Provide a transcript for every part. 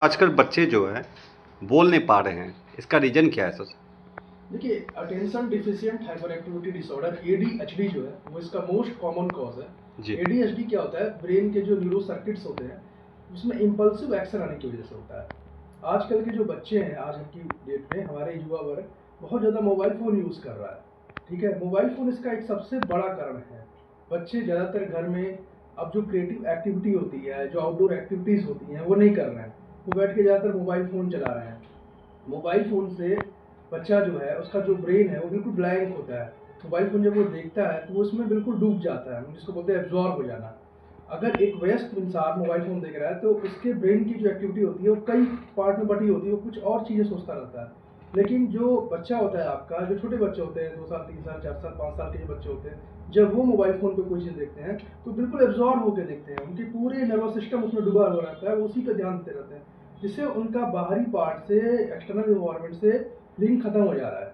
आजकल बच्चे जो हैं बोल नहीं पा रहे हैं, इसका रीज़न क्या है सर? देखिए, attention deficient hyper activity disorder ADHD जो है वो इसका मोस्ट कॉमन कॉज है। जी। एडीएचडी क्या होता है? ब्रेन के जो न्यूरो सर्किट्स होते हैं उसमें इम्पल्सिव एक्शन आने की वजह से होता है। आजकल के जो बच्चे हैं, आज की डेट में हमारे युवा वर्ग बहुत ज़्यादा मोबाइल फ़ोन यूज़ कर रहा है। ठीक है, मोबाइल फ़ोन इसका एक सबसे बड़ा कारण है। बच्चे ज़्यादातर घर में अब जो क्रिएटिव एक्टिविटी होती है, जो आउटडोर एक्टिविटीज़ होती हैं वो नहीं कर रहे हैं। वो बैठ के ज़्यादातर मोबाइल फ़ोन चला रहे हैं। मोबाइल फ़ोन से बच्चा जो है उसका जो ब्रेन है वो बिल्कुल ब्लैंक होता है। मोबाइल फ़ोन जब वो देखता है तो वो उसमें बिल्कुल डूब जाता है, जिसको बोलते हैं एब्ज़ॉर्ब हो जाना। अगर एक वयस्क इंसान मोबाइल फ़ोन देख रहा है तो उसके ब्रेन की जो एक्टिविटी होती है वो कई पार्ट में बटी होती है, वो कुछ और चीज़ें सोचता रहता है। लेकिन जो बच्चा होता है आपका, जो छोटे बच्चे होते हैं 2 साल, 3 साल, 4 साल, 5 साल के जो बच्चे होते हैं, जब वो मोबाइल फ़ोन पे कोई चीज़ देखते हैं तो बिल्कुल एब्ज़ॉर्ब होके देखते हैं। उनके पूरे नर्वस सिस्टम उसमें डूबा हुआ रहता है, वो उसी पे ध्यान देते रहते हैं। जिससे उनका बाहरी पार्ट से, एक्सटर्नल एनवायरनमेंट से लिंक खत्म हो जा रहा है।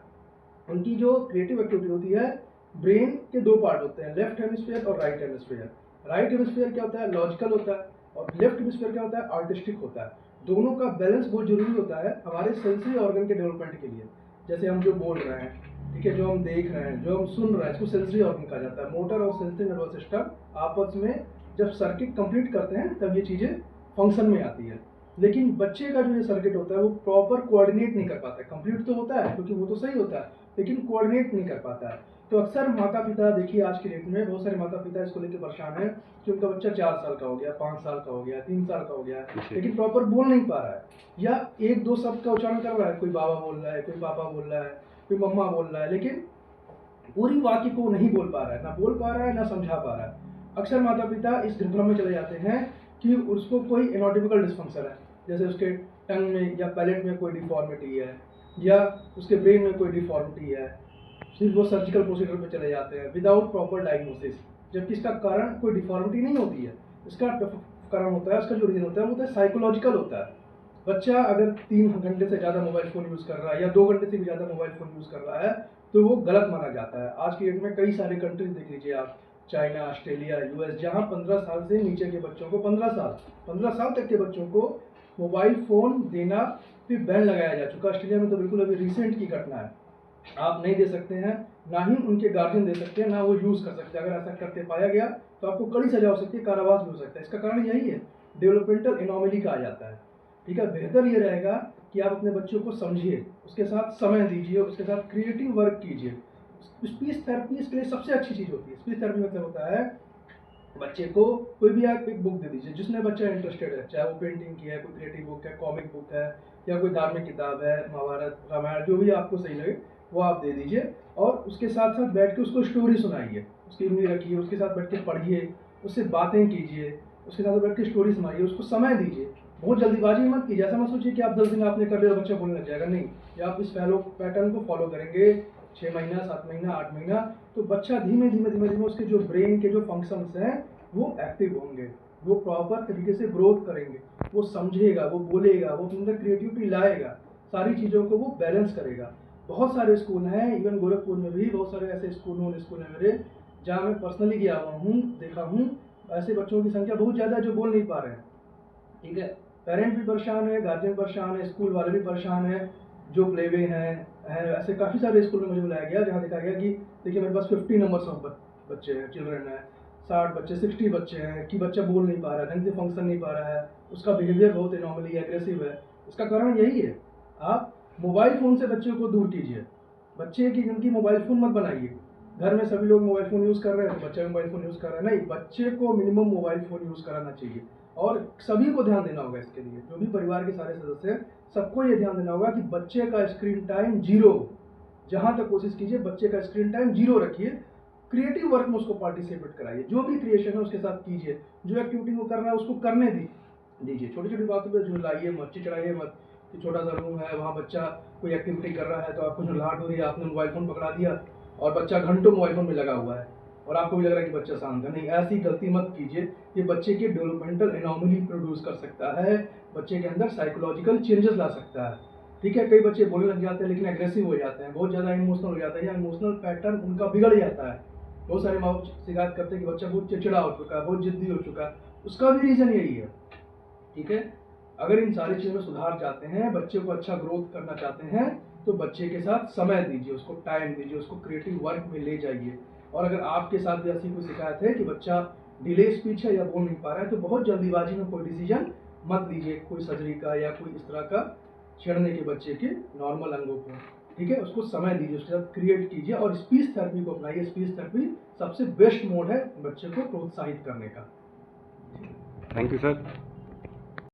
उनकी जो क्रिएटिव एक्टिविटी होती है, ब्रेन के 2 पार्ट होते हैं, लेफ्ट हेमिस्फीयर और राइट हेमिस्फीयर। राइट हेमिस्फीयर क्या होता है? लॉजिकल होता है, और लेफ्ट हेमिस्फीयर क्या होता है? आर्टिस्टिक होता है। दोनों का बैलेंस बहुत ज़रूरी होता है हमारे सेंसरी ऑर्गन के डेवलपमेंट के लिए। जैसे हम जो बोल रहे हैं, ठीक है, जो हम देख रहे हैं, जो हम सुन रहे हैं, इसको सेंसरी ऑर्गन कहा जाता है। मोटर और सेंसरी नर्वस सिस्टम आपस में जब सर्किट कंप्लीट करते हैं तब ये चीज़ें फंक्शन में आती है। लेकिन बच्चे का जो ये सर्किट होता है वो प्रॉपर कोऑर्डिनेट नहीं कर पाता है। कंप्लीट तो होता है क्योंकि वो तो सही होता है, लेकिन कोऑर्डिनेट नहीं कर पाता है। तो अक्सर माता पिता, देखिए आज की डेट में बहुत सारे माता पिता इसको लेकर परेशान हैं कि उनका बच्चा 4 साल का हो गया, 5 साल का हो गया, 3 साल का हो गया, लेकिन प्रॉपर बोल नहीं पा रहा है, या 1-2 शब्द का उच्चारण कर रहा है। कोई बाबा बोल रहा है, कोई पापा बोल रहा है, कोई मम्मा बोल रहा है, लेकिन पूरी वाक्य को नहीं बोल पा रहा है, ना बोल पा रहा है, ना समझा पा रहा है। अक्सर माता पिता इस भ्रम में चले जाते हैं कि उसको कोई एनाटॉमिकल डिस्फंक्शन है, जैसे उसके टंग में या पैलेट में कोई डिफॉर्मिटी है, या उसके ब्रेन में कोई डिफॉर्मिटी है। फिर वो सर्जिकल प्रोसीजर पे चले जाते हैं विदाउट प्रॉपर डायग्नोसिस, जबकि इसका कारण कोई डिफॉर्मिटी नहीं होती है। इसका कारण होता है, इसका जो रीजन होता है वो होता है साइकोलॉजिकल होता है। बच्चा अगर 3 घंटे से ज़्यादा मोबाइल फ़ोन यूज़ कर रहा है या 2 घंटे से भी ज़्यादा मोबाइल फ़ोन यूज़ कर रहा है तो वो गलत माना जाता है। आज की डेट में कई सारे कंट्रीज़ देख लीजिए आप, चाइना, ऑस्ट्रेलिया, यूएस, जहाँ 15 साल से नीचे के बच्चों को, 15 साल तक के बच्चों को मोबाइल फ़ोन देना पे बैन लगाया जा चुका है। ऑस्ट्रेलिया में तो बिल्कुल अभी रिसेंट की घटना है। आप नहीं दे सकते हैं, ना ही उनके गार्जियन दे सकते हैं, ना वो यूज़ कर सकते हैं। अगर ऐसा करते पाया गया तो आपको कड़ी सज़ा हो सकती है, कारावास भी हो सकता है। इसका कारण यही है, डेवलपमेंटल एनोमली कहा जाता है। ठीक है, बेहतर ये रहेगा कि आप अपने बच्चों को समझिए, उसके साथ समय दीजिए, उसके साथ क्रिएटिव वर्क कीजिए। स्पीच थेरेपी इसके लिए सबसे अच्छी चीज़ होती है। स्पीच थेरेपी मतलब होता है, बच्चे को कोई भी आप एक बुक दे दीजिए जिसमें बच्चा इंटरेस्टेड है, चाहे वो पेंटिंग की है, कोई क्रिएटिव बुक है, कॉमिक बुक है, या कोई धार्मिक किताब है, महाभारत, रामायण, जो भी आपको सही लगे वो आप दे दीजिए। और उसके साथ साथ बैठ के उसको स्टोरी सुनाइए, उसकी उंगली रखिए, उसके साथ बैठ के पढ़िए, उससे बातें कीजिए, उसके साथ बैठ के स्टोरी सुनाइए, उसको समय दीजिए। बहुत जल्दीबाजी मत कीजिए। ऐसा मत सोचिए कि आप 10 दिन आपने कर लिया बच्चा बोलने लग जाएगा, नहीं। या आप इस फैलो पैटर्न को फॉलो करेंगे 6 महीना, 7 महीना, 8 महीना, तो बच्चा धीमे धीमे धीमे धीमे उसके जो ब्रेन के जो फंक्शंस हैं वो एक्टिव होंगे, वो प्रॉपर तरीके से ग्रोथ करेंगे, वो समझेगा, वो बोलेगा, वो अपने अंदर क्रिएटिविटी लाएगा, सारी चीज़ों को वो बैलेंस करेगा। बहुत सारे स्कूल हैं, इवन गोरखपुर में भी बहुत सारे ऐसे स्कूल हैं मेरे, जहाँ मैं पर्सनली गया हुआ हूँ, देखा हूँ। ऐसे बच्चों की संख्या बहुत ज़्यादा है जो बोल नहीं पा रहे हैं। ठीक है, पेरेंट भी परेशान है, गार्जियन परेशान है, स्कूल वाले भी परेशान है, जो प्ले वे हैं। ऐसे काफ़ी सारे स्कूल में मुझे बुलाया गया जहाँ देखा गया कि देखिए मेरे पास 50 नंबर्स ऑफ बच्चे हैं, चिल्ड्रन हैं, 60 बच्चे, 60 बच्चे हैं, कि बच्चा बोल नहीं पा रहा है, ढंग से फंक्शन नहीं पा रहा है, उसका बिहेवियर बहुत एनॉमली एग्रेसिव है। इसका कारण यही है, आप मोबाइल फ़ोन से बच्चों को दूर कीजिए। बच्चे की ज़िंदगी मोबाइल फ़ोन मत बनाइए। घर में सभी लोग मोबाइल फ़ोन यूज़ कर रहे हैं तो बच्चा भी मोबाइल फ़ोन यूज़ कर रहा है, नहीं, बच्चे को मिनिमम मोबाइल फ़ोन यूज़ कराना चाहिए। और सभी को ध्यान देना होगा इसके लिए, जो भी परिवार के सारे सदस्य हैं, सबको ये ध्यान देना होगा कि बच्चे का स्क्रीन टाइम 0 हो। जहाँ तक कोशिश कीजिए बच्चे का स्क्रीन टाइम 0 रखिए। क्रिएटिव वर्क में उसको पार्टिसिपेट कराइए, जो भी क्रिएशन है उसके साथ कीजिए, जो एक्टिविटी वो कर रहा है उसको करने दीजिए। छोटी-छोटी बातों पे झुलाइए मत, चिढ़ाइए मत, कि छोटा सा रूम है, वहाँ बच्चा कोई एक्टिविटी कर रहा है तो आपको झुलाहट हो रही है, आपने मोबाइल फ़ोन पकड़ा दिया और बच्चा घंटों मोबाइल फ़ोन में लगा हुआ है और आपको भी लग रहा है कि बच्चा शांत है। नहीं, ऐसी गलती मत कीजिए। ये बच्चे के डेवलपमेंटल एनोमली प्रोड्यूस कर सकता है, बच्चे के अंदर साइकोलॉजिकल चेंजेस ला सकता है। ठीक है, कई बच्चे बोलने लग जाते हैं लेकिन एग्रेसिव हो जाते हैं, बहुत ज़्यादा इमोशनल हो जाते हैं, या इमोशनल पैटर्न उनका बिगड़ जाता है। बहुत सारे माँ बाप शिकायत करते हैं कि बच्चा बहुत चिड़चिड़ा हो चुका है, बहुत जिद्दी हो चुका है, उसका भी रीज़न यही है। ठीक है, अगर इन सारी चीज़ों में सुधार चाहते हैं, बच्चे को अच्छा ग्रोथ करना चाहते हैं, तो बच्चे के साथ समय दीजिए, उसको टाइम दीजिए, उसको क्रिएटिव वर्क में ले जाइए। और अगर आपके साथ भी ऐसी कोई शिकायत है कि बच्चा डिले स्पीच है या बोल नहीं पा रहा है, तो बहुत जल्दीबाजी में कोई डिसीजन मत लीजिए, कोई सर्जरी का या कोई इस तरह का छेड़ने के बच्चे के नॉर्मल अंगों को, ठीक है। उसको समय दीजिए, उसके साथ क्रिएट कीजिए और स्पीच थेरेपी को अपनाइए। स्पीच थेरेपी सबसे बेस्ट मोड है बच्चे को प्रोत्साहित करने का। Thank you sir.